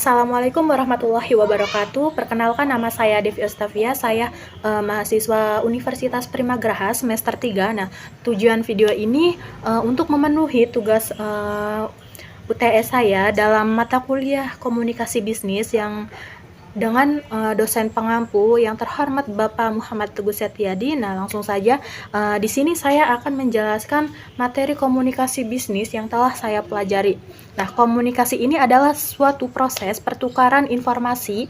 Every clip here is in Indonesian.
Assalamualaikum warahmatullahi wabarakatuh. Perkenalkan, nama saya Devi Ostavia. Saya mahasiswa Universitas Primagraha semester 3. Nah, tujuan video ini untuk memenuhi tugas UTS saya dalam mata kuliah komunikasi bisnis yang dengan dosen pengampu yang terhormat Bapak Muhammad Teguh Setiadi. Nah, langsung saja di sini saya akan menjelaskan materi komunikasi bisnis yang telah saya pelajari. Nah, komunikasi ini adalah suatu proses pertukaran informasi,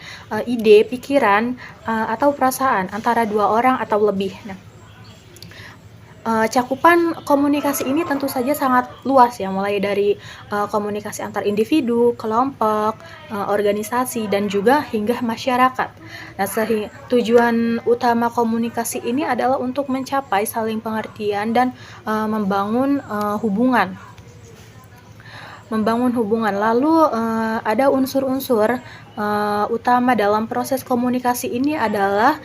ide, pikiran, atau perasaan antara dua orang atau lebih. Nah, cakupan komunikasi ini tentu saja sangat luas ya, mulai dari komunikasi antar individu, kelompok, organisasi, dan juga hingga masyarakat. Nah, tujuan utama komunikasi ini adalah untuk mencapai saling pengertian dan membangun hubungan. Lalu ada unsur-unsur utama dalam proses komunikasi ini adalah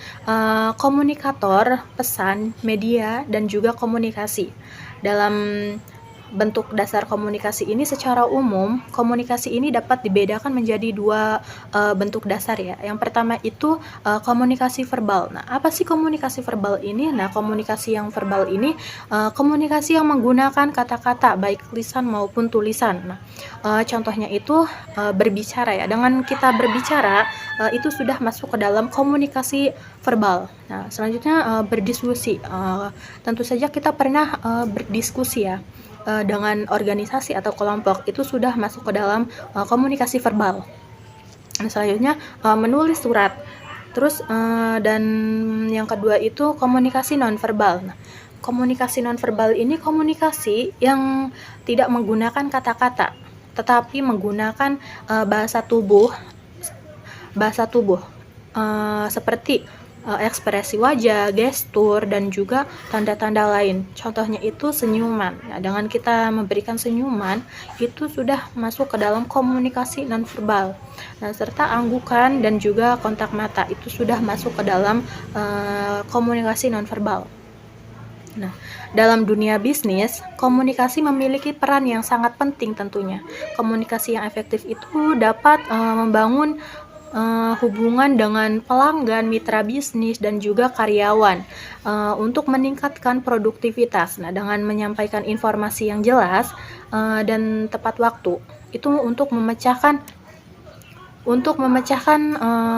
komunikator, pesan, media, dan juga komunikasi. Dalam bentuk dasar komunikasi ini, secara umum komunikasi ini dapat dibedakan menjadi dua bentuk dasar ya. Yang pertama itu komunikasi verbal. Nah, apa sih komunikasi verbal ini? Nah, komunikasi yang verbal ini komunikasi yang menggunakan kata-kata baik lisan maupun tulisan. Nah, contohnya itu berbicara ya. Dengan kita berbicara itu sudah masuk ke dalam komunikasi verbal. Nah, selanjutnya berdiskusi. Tentu saja kita pernah berdiskusi ya dengan organisasi atau kelompok, itu sudah masuk ke dalam komunikasi verbal. Nah, selanjutnya menulis surat. Terus dan yang kedua itu komunikasi nonverbal. Nah, komunikasi nonverbal ini komunikasi yang tidak menggunakan kata-kata, tetapi menggunakan bahasa tubuh seperti ekspresi wajah, gestur, dan juga tanda-tanda lain. Contohnya itu senyuman. Nah, dengan kita memberikan senyuman, itu sudah masuk ke dalam komunikasi nonverbal. Nah, serta anggukan dan juga kontak mata, itu sudah masuk ke dalam komunikasi nonverbal. Nah, dalam dunia bisnis, komunikasi memiliki peran yang sangat penting tentunya. Komunikasi yang efektif itu dapat membangun hubungan dengan pelanggan, mitra bisnis, dan juga karyawan untuk meningkatkan produktivitas. Nah, dengan menyampaikan informasi yang jelas dan tepat waktu, itu untuk memecahkan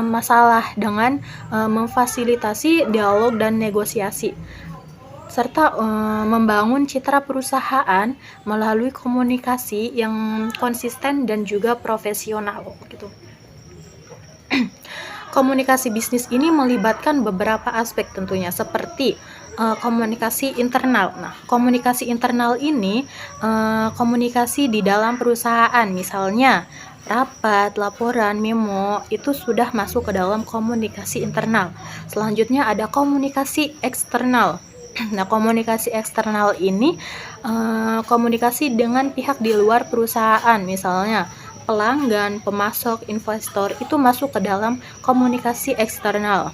masalah dengan memfasilitasi dialog dan negosiasi, serta membangun citra perusahaan melalui komunikasi yang konsisten dan juga profesional gitu. Komunikasi bisnis ini melibatkan beberapa aspek tentunya, seperti komunikasi internal. Nah, komunikasi internal ini komunikasi di dalam perusahaan, misalnya rapat, laporan, memo, itu sudah masuk ke dalam komunikasi internal. Selanjutnya ada komunikasi eksternal. Nah, komunikasi eksternal ini komunikasi dengan pihak di luar perusahaan, misalnya pelanggan, pemasok, investor, itu masuk ke dalam komunikasi eksternal.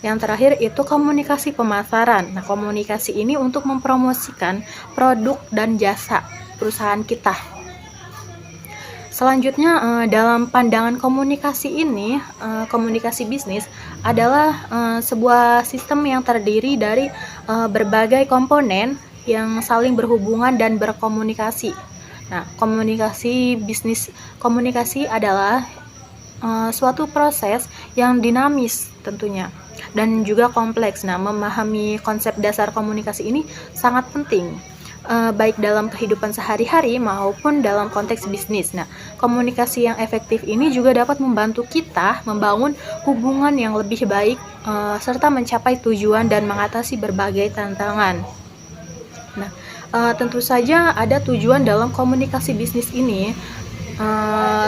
Yang terakhir itu komunikasi pemasaran. Nah, komunikasi ini untuk mempromosikan produk dan jasa perusahaan kita. Selanjutnya, dalam pandangan komunikasi ini, komunikasi bisnis adalah sebuah sistem yang terdiri dari berbagai komponen yang saling berhubungan dan berkomunikasi. Nah, komunikasi adalah suatu proses yang dinamis tentunya dan juga kompleks. Nah, memahami konsep dasar komunikasi ini sangat penting, baik dalam kehidupan sehari-hari maupun dalam konteks bisnis. Nah, komunikasi yang efektif ini juga dapat membantu kita membangun hubungan yang lebih baik serta mencapai tujuan dan mengatasi berbagai tantangan. Nah, tentu saja ada tujuan dalam komunikasi bisnis ini.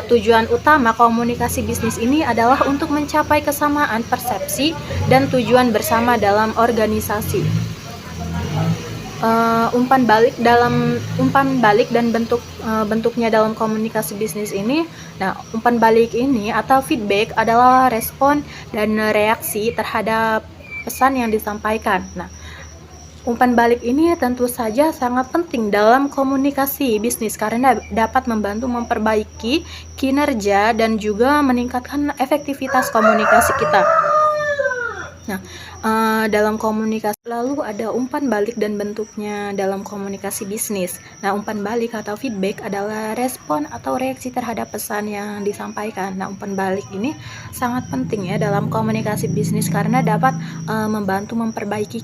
Tujuan utama komunikasi bisnis ini adalah untuk mencapai kesamaan persepsi dan tujuan bersama dalam organisasi. Umpan balik dan bentuknya dalam komunikasi bisnis ini. Nah, umpan balik ini atau feedback adalah respon dan reaksi terhadap pesan yang disampaikan. Nah, Umpan balik ini tentu saja sangat penting dalam komunikasi bisnis karena dapat membantu memperbaiki kinerja dan juga meningkatkan efektivitas komunikasi kita. Nah, dalam komunikasi lalu ada umpan balik dan bentuknya dalam komunikasi bisnis. Nah, umpan balik atau feedback adalah respon atau reaksi terhadap pesan yang disampaikan. Nah, umpan balik ini sangat penting ya dalam komunikasi bisnis karena dapat membantu memperbaiki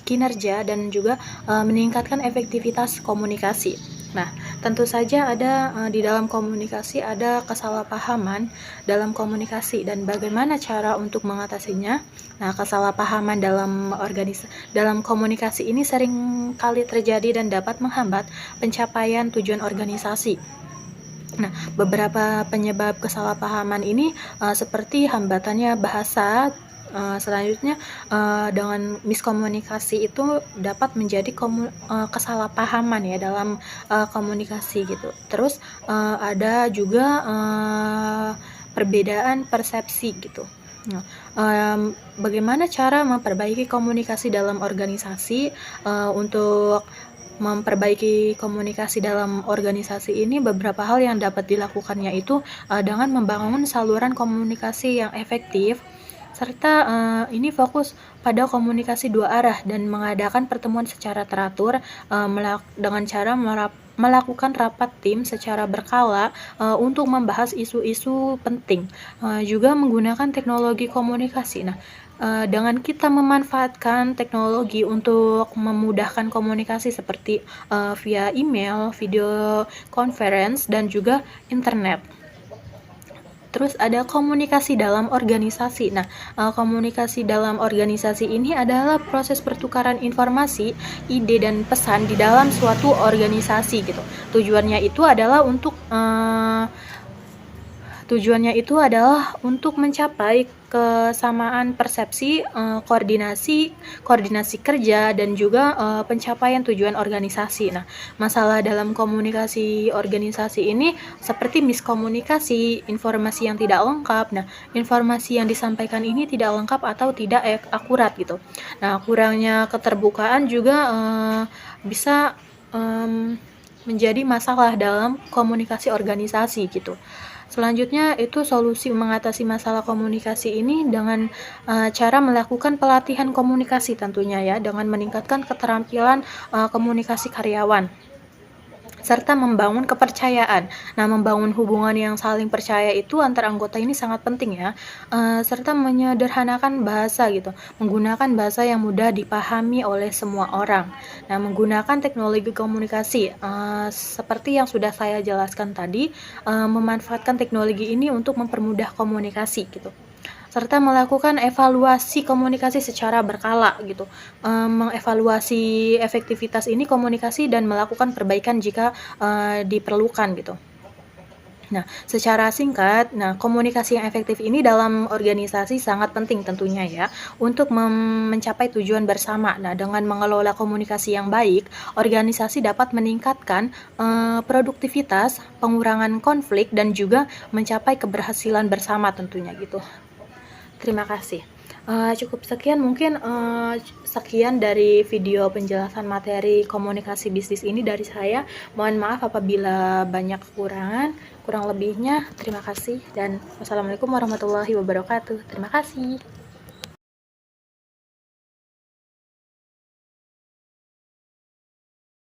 kinerja dan juga meningkatkan efektivitas komunikasi. Nah, tentu saja ada di dalam komunikasi ada kesalahpahaman dalam komunikasi dan bagaimana cara untuk mengatasinya. Nah, kesalahpahaman dalam komunikasi ini sering kali terjadi dan dapat menghambat pencapaian tujuan organisasi. Nah, beberapa penyebab kesalahpahaman ini seperti hambatannya bahasa. Selanjutnya, dengan miskomunikasi itu dapat menjadi kesalahpahaman ya dalam komunikasi gitu. Terus ada juga perbedaan persepsi gitu. Nah, bagaimana cara memperbaiki komunikasi dalam organisasi? Untuk memperbaiki komunikasi dalam organisasi ini beberapa hal yang dapat dilakukan yaitu dengan membangun saluran komunikasi yang efektif serta ini fokus pada komunikasi dua arah dan mengadakan pertemuan secara teratur dengan cara melakukan rapat tim secara berkala untuk membahas isu-isu penting, juga menggunakan teknologi komunikasi. Nah, dengan kita memanfaatkan teknologi untuk memudahkan komunikasi seperti via email, video conference, dan juga internet. Terus ada komunikasi dalam organisasi. Nah, komunikasi dalam organisasi ini adalah proses pertukaran informasi, ide, dan pesan di dalam suatu organisasi gitu. Tujuannya itu adalah untuk mencapai kesamaan persepsi, koordinasi kerja, dan juga pencapaian tujuan organisasi. Nah, masalah dalam komunikasi organisasi ini seperti miskomunikasi, informasi yang tidak lengkap. Nah, informasi yang disampaikan ini tidak lengkap atau tidak akurat gitu. Nah, kurangnya keterbukaan juga bisa menjadi masalah dalam komunikasi organisasi gitu. Selanjutnya itu solusi mengatasi masalah komunikasi ini dengan cara melakukan pelatihan komunikasi tentunya ya, dengan meningkatkan keterampilan komunikasi karyawan serta membangun kepercayaan. Nah, membangun hubungan yang saling percaya itu antar anggota ini sangat penting ya, serta menyederhanakan bahasa gitu, menggunakan bahasa yang mudah dipahami oleh semua orang. Nah, menggunakan teknologi komunikasi, seperti yang sudah saya jelaskan tadi, memanfaatkan teknologi ini untuk mempermudah komunikasi gitu. Serta melakukan evaluasi komunikasi secara berkala gitu, mengevaluasi efektivitas ini komunikasi dan melakukan perbaikan jika diperlukan gitu. Nah, secara singkat, komunikasi yang efektif ini dalam organisasi sangat penting tentunya ya untuk mencapai tujuan bersama. Nah, dengan mengelola komunikasi yang baik, organisasi dapat meningkatkan produktivitas, pengurangan konflik, dan juga mencapai keberhasilan bersama tentunya gitu. Terima kasih. Cukup sekian mungkin sekian dari video penjelasan materi komunikasi bisnis ini dari saya. Mohon maaf apabila banyak kekurangan. Kurang lebihnya terima kasih dan wassalamualaikum warahmatullahi wabarakatuh. Terima kasih.